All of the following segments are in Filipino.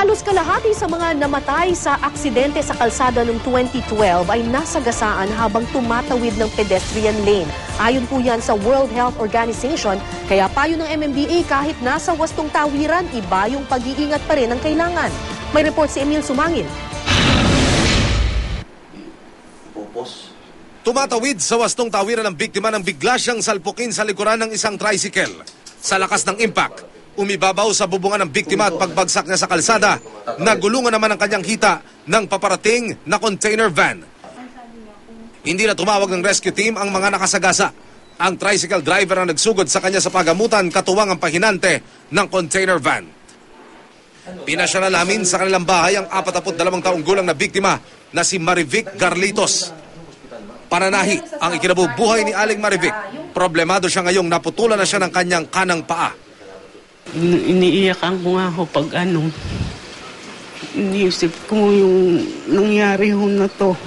Halos kalahati sa mga namatay sa aksidente sa kalsada noong 2012 ay nasagasaan habang tumatawid ng pedestrian lane. Ayon po yan sa World Health Organization, kaya payo ng MMDA kahit nasa wastong tawiran, iba yung pag-iingat pa rin ang kailangan. May report si Emil Sumangil. Tumatawid sa wastong tawiran ng biktima ng bigla siyang salpukin sa likuran ng isang tricycle. Sa lakas ng impact, umibabaw sa bubungan ng biktima at pagbagsak niya sa kalsada, nagulungan naman ang kanyang hita ng paparating na container van. Hindi na tumawag ng rescue team ang mga nakasagasa. Ang tricycle driver ang nagsugod sa kanya sa pagamutan, katuwang ang pahinante ng container van. Pinasya na namin sa kanilang bahay ang 42 taong gulang na biktima na si Marivic Garlitos. Pananahi ang ikinabubuhay ni Aling Marivic. Problemado siya ngayong naputulan na siya ng kanyang kanang paa. Iniiyakan ko nga ako pag iniisip ko yung nangyari ho na to.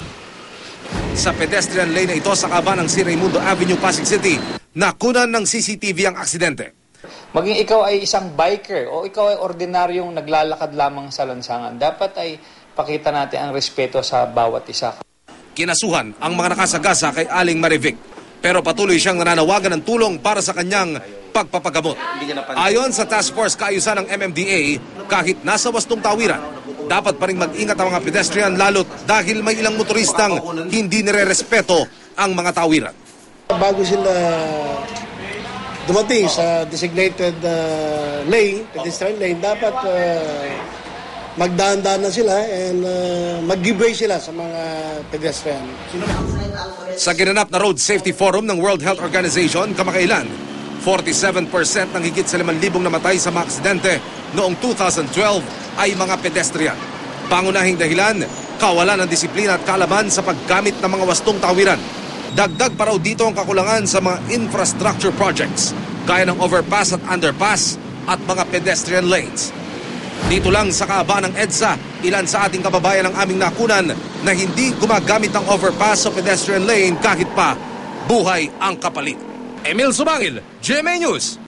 Sa pedestrian lane na ito sa kaba ng Sir Raimundo Avenue, Pasig City, nakunan ng CCTV ang aksidente. Maging ikaw ay isang biker o ikaw ay ordinaryong naglalakad lamang sa lansangan, dapat ay pakita natin ang respeto sa bawat isa. Kinasuhan ang mga nakasagasa kay Aling Marivic, pero patuloy siyang nananawagan ng tulong para sa kanyang pagpapagamot. Ayon sa Task Force Kaayusan ng MMDA, kahit nasa wastong tawiran, dapat pa rin mag-ingat ang mga pedestrian lalo't dahil may ilang motoristang hindi nire-respeto ang mga tawiran. Bago sila dumating sa designated lane, pedestrian lane, dapat magdaan-daan na sila and mag-give way sila sa mga pedestrian. Sa ginanap na Road Safety Forum ng World Health Organization kamakailan, 47% ng higit sa 5,000 namatay sa mga aksidente noong 2012 ay mga pedestrian. Pangunahing dahilan, kawalan ng disiplina at kaalaman sa paggamit ng mga wastong tawiran. Dagdag pa raw dito ang kakulangan sa mga infrastructure projects, gaya ng overpass at underpass at mga pedestrian lanes. Dito lang sa kaaba ng EDSA, ilan sa ating kababayan ang aming nakunan na hindi gumagamit ng overpass o pedestrian lane kahit pa buhay ang kapalit. Emil Sumangil, GMA News.